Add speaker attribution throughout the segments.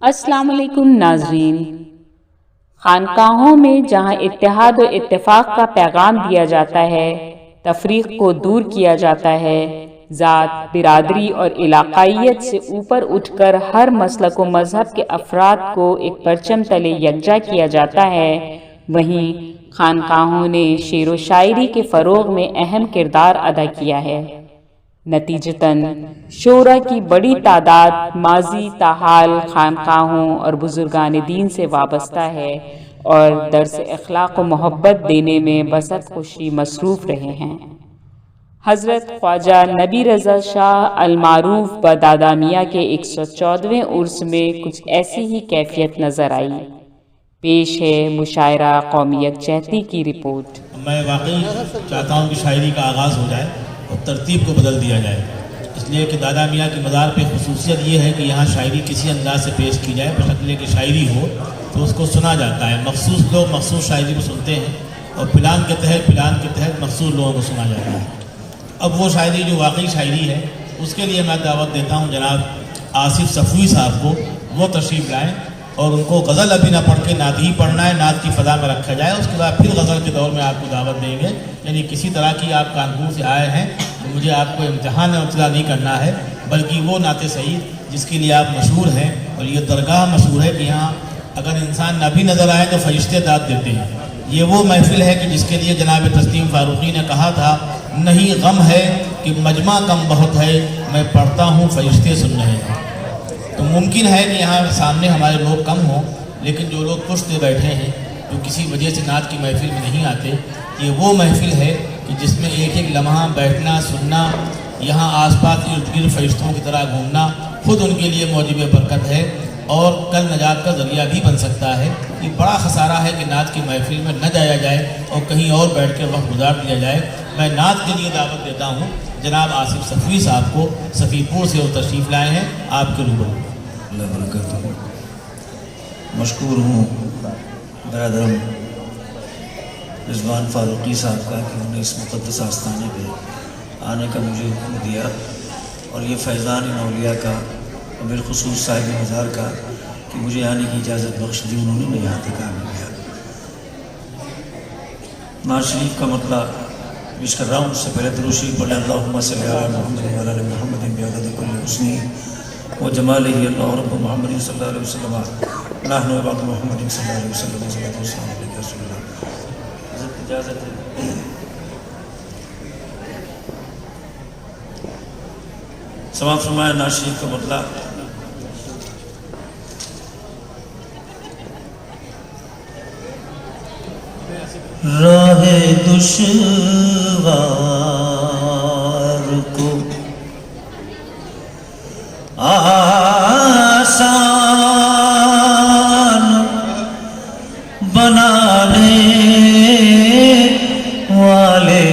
Speaker 1: السلام علیکم ناظرین۔ خانقاہوں میں جہاں اتحاد و اتفاق کا پیغام دیا جاتا ہے، تفریق کو دور کیا جاتا ہے، ذات، برادری اور علاقائیت سے اوپر اٹھ کر ہر مسلک و مذہب کے افراد کو ایک پرچم تلے یکجا کیا جاتا ہے، وہیں خانقاہوں نے شعر و شاعری کے فروغ میں اہم کردار ادا کیا ہے۔ نتیجتاً شعراء کی بڑی تعداد ماضی تاحال خانقاہوں اور بزرگان دین سے وابستہ ہے اور درس اخلاق و محبت دینے میں بسط خوشی مصروف رہے ہیں۔ حضرت خواجہ نبی رضا شاہ المعروف بدادا میاں کے 114ویں عرس میں کچھ ایسی ہی کیفیت نظر آئی۔ پیش ہے مشاعرہ قومی یکجہتی کی رپورٹ۔
Speaker 2: میں واقعی چاہتا ہوں کہ شاعری کا آغاز ہو جائے اور ترتیب کو بدل دیا جائے، اس لیے کہ دادا میاں کی مزار پہ خصوصیت یہ ہے کہ یہاں شاعری کسی انداز سے پیش کی جائے، بشکل کہ شاعری ہو تو اس کو سنا جاتا ہے۔ مخصوص لوگ مخصوص شاعری کو سنتے ہیں اور پلان کے تحت مخصوص لوگوں کو سنا جاتا ہے۔ اب وہ شاعری جو واقعی شاعری ہے، اس کے لیے میں دعوت دیتا ہوں جناب آصف صفوی صاحب کو، وہ تشریف لائیں اور ان کو غزل ابھی نہ پڑھ کے نعت ہی پڑھنا ہے، نعت کی فضا میں رکھا جائے، اس کے بعد پھر غزل کے دور میں آپ کو دعوت دیں گے۔ یعنی کسی طرح کی آپ کانپور سے آئے ہیں تو مجھے آپ کو امتحان میں مبتلا نہیں کرنا ہے، بلکہ وہ نعت سعید جس کے لیے آپ مشہور ہیں، اور یہ درگاہ مشہور ہے کہ یہاں اگر انسان نہ بھی نظر آئے تو فرشتے داد دیتے ہیں۔ یہ وہ محفل ہے کہ جس کے لیے جناب تسلیم فاروقی نے کہا تھا، نہیں غم ہے کہ مجمع کم بہت ہے، میں پڑھتا ہوں فرشتے سن رہے ہیں۔ تو ممکن ہے کہ یہاں سامنے ہمارے لوگ کم ہوں، لیکن جو لوگ پشت پہ بیٹھے ہیں، جو کسی وجہ سے نعت کی محفل میں نہیں آتے، یہ وہ محفل ہے کہ جس میں ایک ایک لمحہ بیٹھنا، سننا، یہاں آس پاس ارد گرد فرشتوں کی طرح گھومنا خود ان کے لیے موجب برکت ہے اور کل نجات کا ذریعہ بھی بن سکتا ہے۔ یہ بڑا خسارہ ہے کہ نعت کی محفل میں نہ جایا جائے اور کہیں اور بیٹھ کے وقت گزار دیا جائے۔ میں نعت کے لیے دعوت دیتا ہوں جناب آصف صفوی صاحب کو، صفی پور سے وہ تشریف لائے ہیں آپ کے روبرو۔
Speaker 3: اللہ برکت ہوں، مشکور ہوں برادرم رضوان فاروقی صاحب کا کہ انہوں نے اس مقدس آستانے پہ آنے کا مجھے حکم دیا، اور یہ فیضان اولیاء کا اور بالخصوص صاحب مزار کا کہ مجھے آنے کی اجازت بخش دی، انہوں نے میں یہاں تک آ گیا۔ نعت شریف کا مطلب پیش کر رہا ہوں، اس سے پہلے درود شریف پڑھیں۔ اللہم صلی علی محمد وعلی آل محمد بعدد کل حسن وجمالہ اللہ رب محمد صلی اللہ علیہ وسلم نحن بعد محمد صلی اللہ علیہ وسلم صلی اللہ علیہ وسلم۔ حضرت اجازت ہے سماعت فرمائے۔ نعت شریف کا مطلب راہ دشوار کو آسان بنانے والے،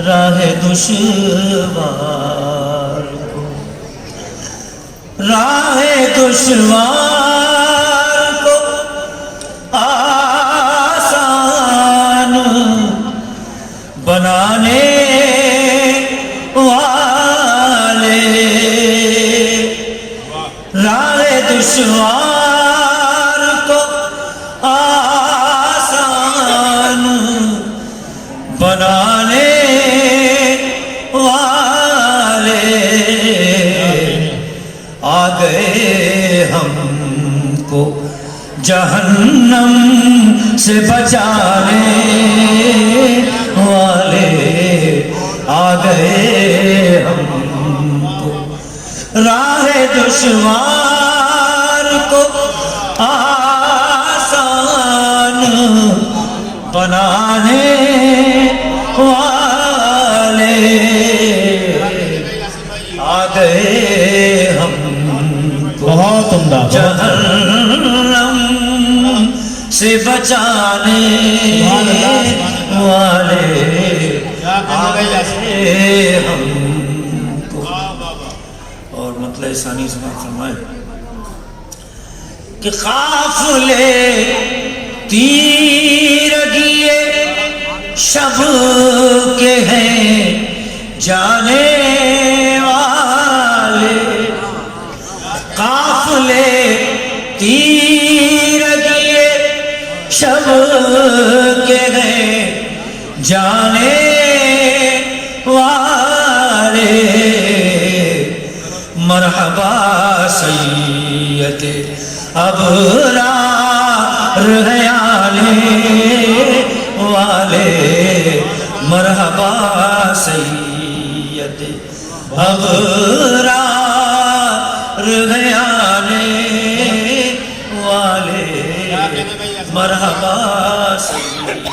Speaker 3: راہ دشوار کو، راہ دشوار کو آسان بنانے والے، راہ دشوار کو آسان بنانے والے، آ گئے ہم کو جہنم سے بچانے والے، آ گئے ہم کو راہ دشوار کو آسان بنانے والے، آ گئے ہم کو
Speaker 2: بہت عمدہ
Speaker 3: جہنم سے بچانے والے، آ گئے ہم کو۔ اور مطلب ثانی سماعت فرمائے کہ قافلے تیرگیے شب کے ہیں جانے والے، قافلے تیر کیے شب کے گئے جانے والے مرحبا سید ابرار ہے آنے والے مرحبا سید ابرار ہے آنے والے مرحبا سید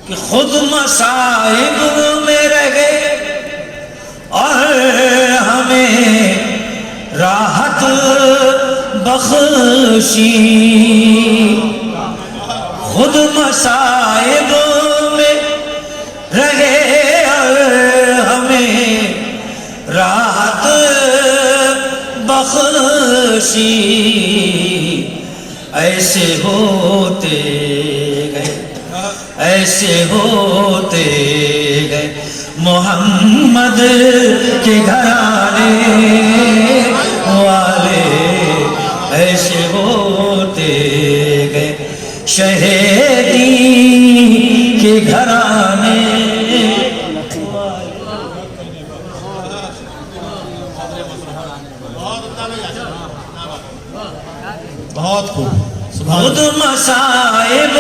Speaker 3: کہ خود مصائب میں رہے اور ہمیں راحت بخشی خود مصائب میں رہے اور ہمیں راحت بخشی ایسے ہوتے گئے ایسے ہوتے گئے محمد کے گھرانے والے ایسے ہوتے گئے شہیدی کے گھرانے
Speaker 2: بہت خوب
Speaker 3: خود مصائب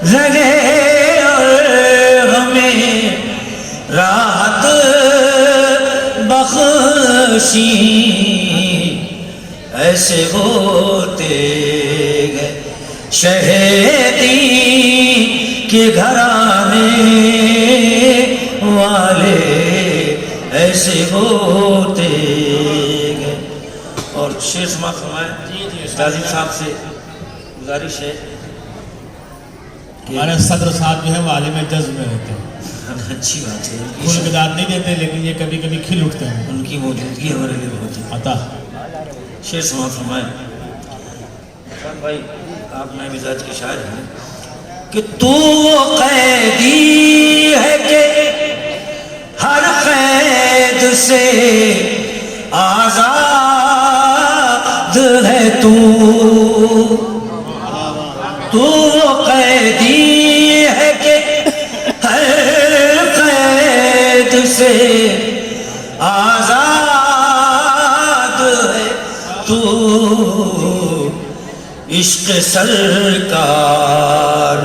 Speaker 3: رہے اور ہمیں راحت بخشی ایسے ہوتے گئے شہیدی کے گھرانے والے ایسے ہوتے گئے اور شیر سماعت فرمائیں غازی صاحب سے گزارش ہے
Speaker 2: ہمارے صدر صاحب جو ہے وہ عالم جذب میں رہتے ہیں
Speaker 3: اچھی بات ہے
Speaker 2: پھول کے داد نہیں دیتے لیکن یہ کبھی کبھی کھل اٹھتے ہیں
Speaker 3: ان کی موجودگی ہمارے لیے بہت ہی
Speaker 2: عطا
Speaker 3: شیر سماعت فرمائیں خان بھائی آپ نئے مزاج کے شاعر ہیں کہ تو قیدی ہے کہ ہر قید سے آزاد ہے تو قیدی ہے کہ ہر قید سے آزاد ہے تو عشق سرکار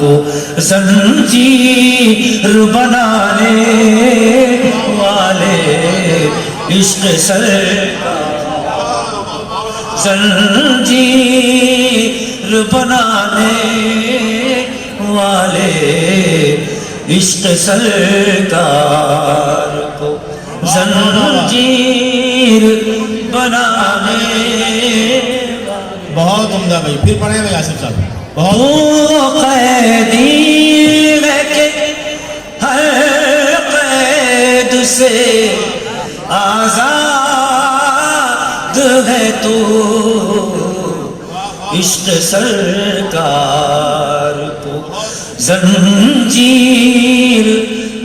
Speaker 3: کو زنجیر بنانے والے عشق زنجیر بنانے والے عشق سرکار کو زنجیر بنانے
Speaker 2: بہت عمدہ بھائی پھر پڑھیں گے یاسر صاحب بہت
Speaker 3: قیدی ہے کہ ہر قید سے آزاد ہے تو عشق سرکار کو زنجیر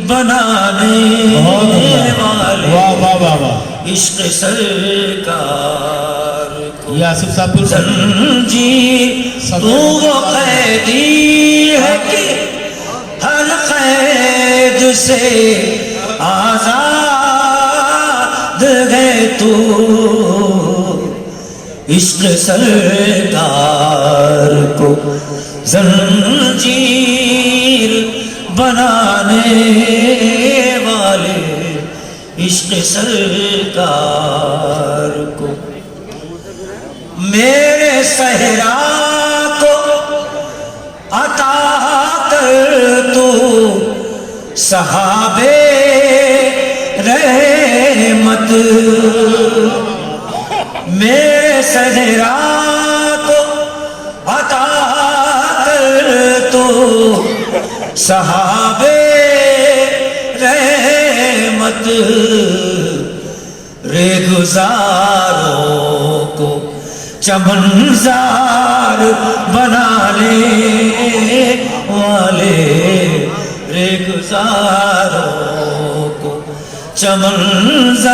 Speaker 3: بنانے والے
Speaker 2: واہ واہ واہ واہ
Speaker 3: عشق سرکار
Speaker 2: یہ آصف صاحب پھر
Speaker 3: زنجیر تو وہ قیدی ہے کہ ہر قید سے آزاد ہے تو عشق سرکار کو زنجیر بنانے والے عشق سرکار کو میرے صحرا کو عطا کر تو صحابے رحمت میرے صحرا کو عطا کر تو صحابے رحمت ریگزاروں کو چمنزار بنانے والے ریگزاروں کو چمنزار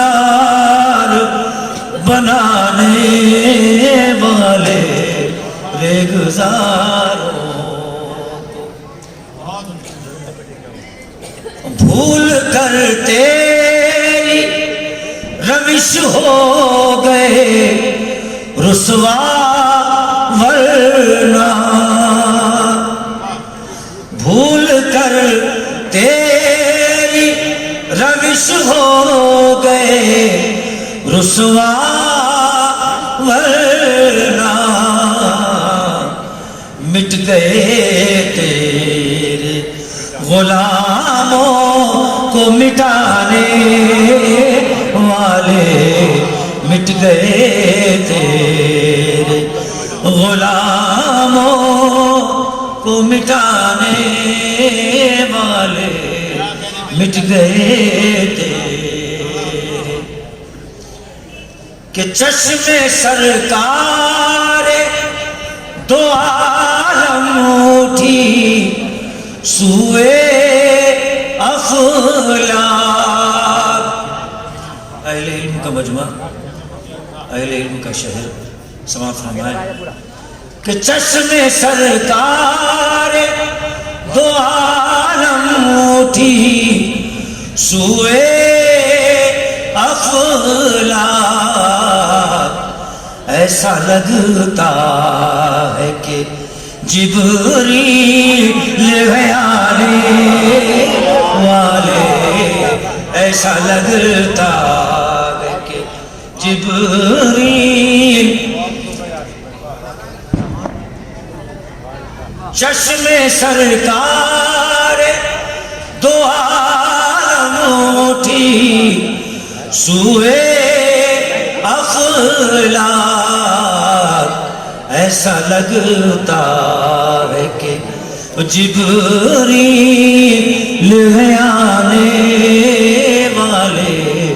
Speaker 3: بنانے والے ریگزاروں کو بھول کر تیری روش ہو گئے رسوا ورنہ بھول کر تیری روش ہو گئے رسوا ورنہ مٹ گئے تیرے غلاموں کو مٹانے والے مٹ گئے تیرے غلاموں کو مٹانے والے مٹ گئے تیرے کہ چشم سرکار دو عالم اٹھی سوئے افلاک اہل علم کا مجمع اہل علم کا شہر سماعت فرمائے کہ چشم سرکار دو عالم اٹھی سوئے افلاک ایسا لگتا ہے کہ جبریل آنے والے ایسا لگتا ہے کہ جبریل چشم سرکار دو عالم اٹھی سوئے افلاک ایسا لگتا ہے کہ جبریل آنے والے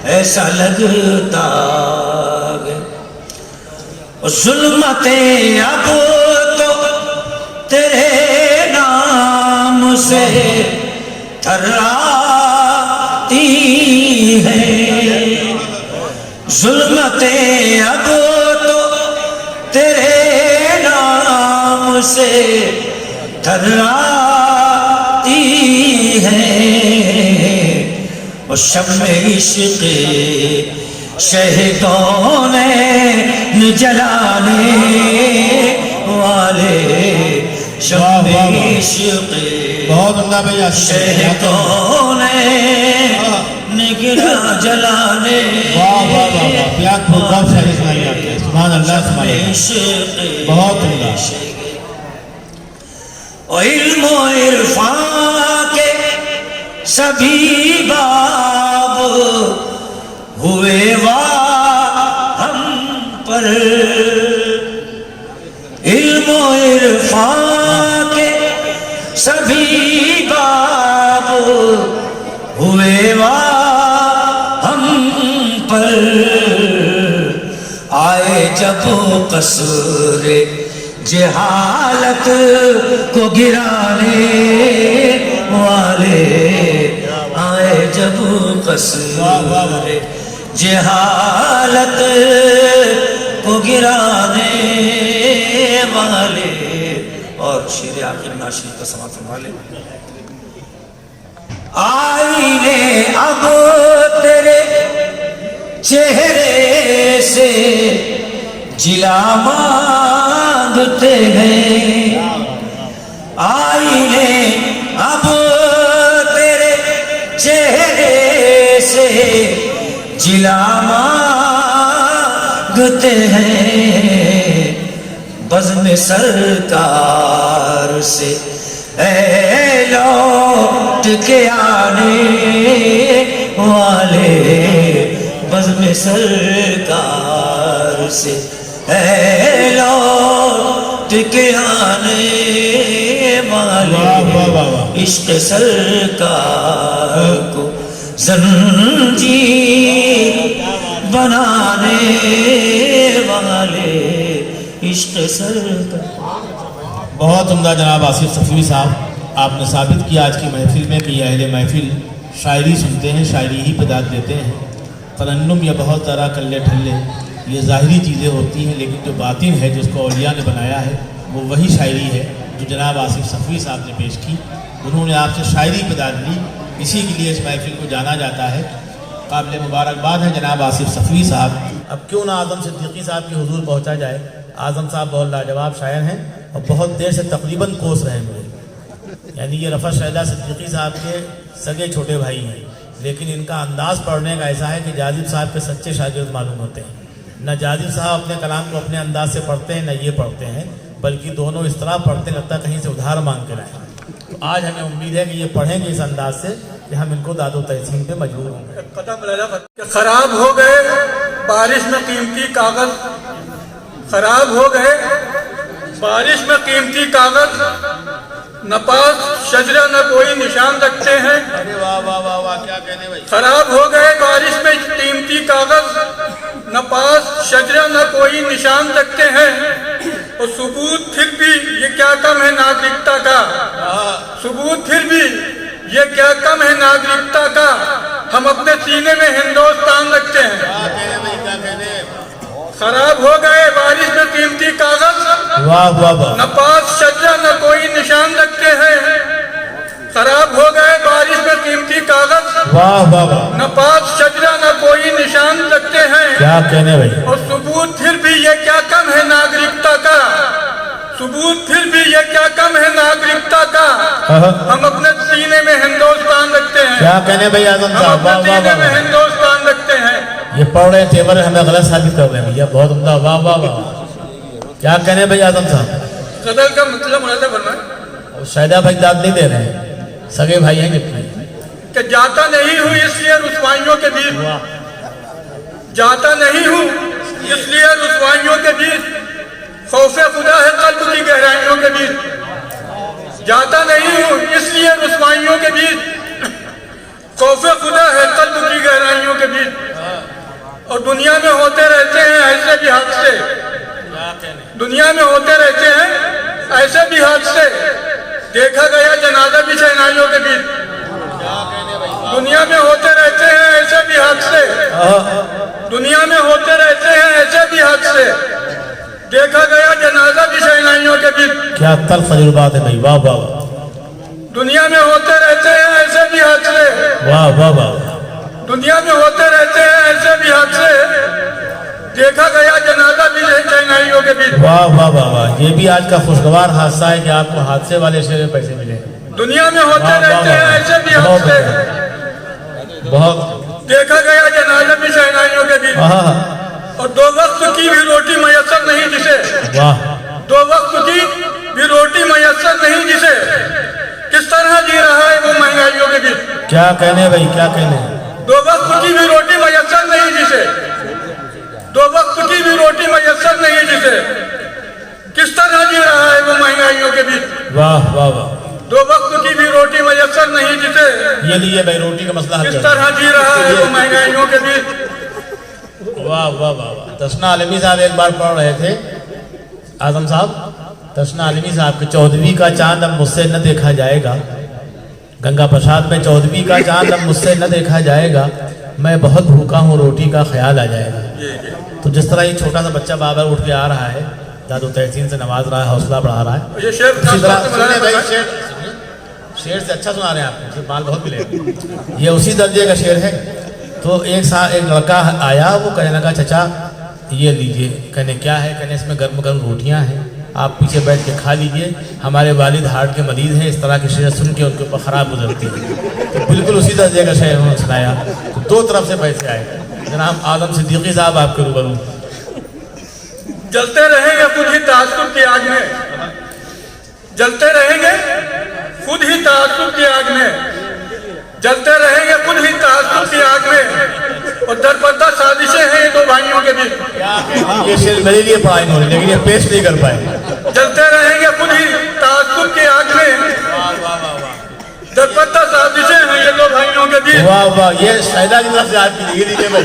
Speaker 3: ایسا لگتا ہے ظلمتیں اب تو تیرے نام سے تھراتی ہیں ظلمتیں اب تو تیرے نام سے تھراتی ہیں اور شمع عشق شہدوں نے جلانے والے شمع عشق شہدوں نے نگراں جلانے اور علم و عرفان کے سبھی باب ہوئے ہم پر علم و عرفان کے سبھی باب ہوئے ہم پر آئے جب قصر جہالت کو گرانے والے آئے جب قصر جہالت کو گرانے والے اور شیر آخر ناشری کا سماعت فرما لیں آئینے اب تیرے چہرے سے جلا مانگتے ہیں آئینے اب تیرے چہرے سے جلا مانگتے ہیں بزم سرکار سے اے لوٹ کے آنے والے بزم سرکار سے اے لوٹ کے آنے والے عشق سرکار کو زنجیر بنانے والے عشق سرکار
Speaker 2: بہت عمدہ جناب آصف صفوی صاحب آپ نے ثابت کیا آج کی محفل میں کہ یہ اہل محفل شاعری سنتے ہیں، شاعری ہی پہ داد دیتے ہیں. ترنم یا بہت طرح کلے ٹھلے یہ ظاہری چیزیں ہوتی ہیں، لیکن جو باطن ہے جس کو اولیاء نے بنایا ہے وہ وہی شاعری ہے جو جناب آصف صفوی صاحب نے پیش کی. انہوں نے آپ سے شاعری پہ داد لی، اسی کے لیے اس محفل کو جانا جاتا ہے. قابل مبارکباد ہے جناب آصف صفوی صاحب. اب کیوں نہ اعظم صدیقی صاحب کی حضور پہنچا جائے. اعظم صاحب بہت لاجواب شاعر ہیں اور بہت دیر سے تقریباً کوس رہے مجھے. یعنی یہ رفعت شہدہ صدیقی صاحب کے سگے چھوٹے بھائی ہیں، لیکن ان کا انداز پڑھنے کا ایسا ہے کہ جاذب صاحب کے سچے شاگرد معلوم ہوتے ہیں. نہ جاذب صاحب اپنے کلام کو اپنے انداز سے پڑھتے ہیں، نہ یہ پڑھتے ہیں، بلکہ دونوں اس طرح پڑھتے لگتا ہے کہیں سے ادھار مانگ کے لائیں. تو آج ہمیں امید ہے کہ یہ پڑھیں گے اس انداز سے کہ ہم ان کو داد و تحسین پہ مجبور ہوں گے.
Speaker 4: کہ خراب ہو گئے بارش میں قیمتی کاغذ، خراب ہو گئے بارش میں قیمتی کاغذ، نہ پاس شجرہ نہ کوئی نشان رکھتے ہیں.
Speaker 2: ارے واہ واہ واہ واہ، کیا کہنے بھائی.
Speaker 4: خراب ہو گئے بارش میں قیمتی کاغذ، نہ پاس شجرہ نہ کوئی نشان رکھتے ہیں. اور ثبوت پھر بھی یہ کیا کم ہے ناگرکتا کا، ثبوت پھر بھی یہ کیا کم ہے ناگرکتا کا، ہم اپنے سینے میں ہندوستان رکھتے ہیں.
Speaker 2: کیا کہنے بھائی، کیا کہنے.
Speaker 4: خراب ہو گئے بارش میں قیمتی کاغذ،
Speaker 2: واہ واہ واہ.
Speaker 4: نہ پاس شجرہ نہ کوئی نشان رکھتے ہیں. خراب ہو گئے بارش میں قیمتی کاغذ،
Speaker 2: واہ واہ واہ.
Speaker 4: نہ پاس شجرہ نہ کوئی نشان رکھتے ہیں.
Speaker 2: کیا کہنے بھائی.
Speaker 4: اور ثبوت پھر بھی یہ کیا کم ہے ناگرکتا کا، ثبوت پھر بھی یہ کیا کم ہے ناگرکتا کا، ہم اپنے سینے میں ہندوستان رکھتے ہیں.
Speaker 2: کیا کہنے بھائی اعظم
Speaker 4: ہم
Speaker 2: صاحب.
Speaker 4: اپنے
Speaker 2: واہ واہ
Speaker 4: سینے میں
Speaker 2: واہ.
Speaker 4: ہندوستان رکھتے ہیں.
Speaker 2: یہ پڑھ رہے تھے مگر ہمیں غلط ثابت کر رہے ہیں بھیا. بہت عمدہ. واہ واہ واہ. کیا کہنے بھائی اعظم صاحب.
Speaker 4: صدر کا مطلب مراد بننا
Speaker 2: شاہدہ بھائی داد نہیں دے رہے ہیں، سگے بھائی ہیں کتنے.
Speaker 4: کہ جاتا نہیں ہوں اس لیے رسوائیوں کے بیچ، جاتا نہیں ہوں اس لیے رسوائیوں کے بیچ، خوف خدا ہے قلب کی گہرائیوں کے بیچ. جاتا نہیں ہوں اس لیے رسوائیوں کے بیچ، خوف خدا ہے قلب کی گہرائیوں کے بیچ. اور دنیا میں ہوتے رہتے ہیں ایسے بھی حادثے، دنیا میں ہوتے رہتے ہیں ایسے بھی حادثے، دیکھا گیا جنازہ بھی شہنائیوں کے بیچ. دنیا میں ہوتے رہتے ہیں ایسے بھی حادثے، دنیا میں ہوتے رہتے ہیں ایسے بھی حادثے، دیکھا گیا جنازہ بھی شہنائیوں کے بیچ.
Speaker 2: کیا تلخ تجربات ہے بھائی. واہ واہ واہ.
Speaker 4: دنیا میں ہوتے رہتے ہیں ایسے بھی حادثے،
Speaker 2: واہ واہ واہ.
Speaker 4: دنیا میں ہوتے رہتے ہیں ایسے بھی حادثے، دیکھا گیا جنازہ بھی شہنائیوں کے بیچ.
Speaker 2: واہ واہ واہ واہ. یہ بھی آج کا خوشگوار حادثہ ہے کہ آپ کو حادثے والے شعر میں پیسے ملے.
Speaker 4: دنیا میں ہوتے رہتے ہیں ایسے بھی حادثے،
Speaker 2: بہت.
Speaker 4: دیکھا گیا جنازہ بھی شہنائیوں کے بیچ. اور دو وقت کی بھی روٹی میسر نہیں جسے،
Speaker 2: واہ.
Speaker 4: دو وقت کی بھی روٹی میسر نہیں جسے، کس طرح جی رہا ہے وہ مہنگائیوں کے بیچ.
Speaker 2: کیا کہنے بھائی، کیا کہنے.
Speaker 4: دو وقت کی بھی روٹی میسر نہیں جسے، دو وقت کی بھی روٹی میسر نہیں جسے، کس طرح جی رہا ہے وہ مہنگائیوں کے بیچ.
Speaker 2: واہ واہ واہ.
Speaker 4: دو وقت کی بھی روٹی میسر نہیں جسے،
Speaker 2: یہ لیے بھائی روٹی کا مسئلہ حل
Speaker 4: کس
Speaker 2: کر.
Speaker 4: طرح جی رہا ہے وہ مہنگائیوں کے بیچ.
Speaker 2: واہ واہ واہ واہ. تسنا عالمی صاحب ایک بار پڑھ رہے تھے اعظم صاحب، تسنا عالمی صاحب کہ 14ویں کا چاند اب مجھ سے نہ دیکھا جائے گا. گنگا پرساد میں 14ویں کا چاند اب مجھ سے نہ دیکھا جائے گا، میں بہت بھوکا ہوں روٹی کا خیال آ جائے گا. تو جس طرح یہ چھوٹا سا بچہ بابر اٹھ کے آ رہا ہے، داد و تحسین سے نواز رہا ہے، حوصلہ بڑھا رہا ہے،
Speaker 4: یہ شعر
Speaker 2: اسی طرح سنیں بھائی. شعر سے اچھا سنا رہے ہیں آپ کو، مال بہت ملے. یہ اسی درجے کا شعر ہے. تو ایک لڑکا آیا، وہ کہنے لگا چچا یہ لیجئے. کہنے کیا ہے؟ کہنے اس میں گرم گرم روٹیاں ہیں، آپ پیچھے بیٹھ کے کھا لیجئے. ہمارے والد ہارٹ کے مریض ہیں، اس طرح کے شعر سن کے ان کے اوپر خراب گزرتی ہے. تو بالکل اسی درجے کا شعر انہوں نے سنایا. تو دو طرف سے پیسے آئے. جناب اعظم صدیقی صاحب آپ کے روبرو.
Speaker 4: جلتے رہیں گے خود ہی تعصب کی آگ میں، جلتے رہیں گے خود ہی تعصب کی آگ میں، جلتے رہیں گے خود ہی تعصب کی آگ میں. اور درپردہ سازشیں ہیں یہ دو بھائیوں کے بیچ.
Speaker 2: یہ شعر میرے لیے پڑھا انہوں نے، لیکن یہ پیش نہیں کر پائے.
Speaker 4: جلتے رہیں گے خود ہی تعصب کی آگ میں، درپردہ سازشیں ہیں یہ دو بھائیوں کے بیچ.
Speaker 2: واہ واہ. یہ شاہدہ کی طرف سے آپ کی لیجیے بھائی.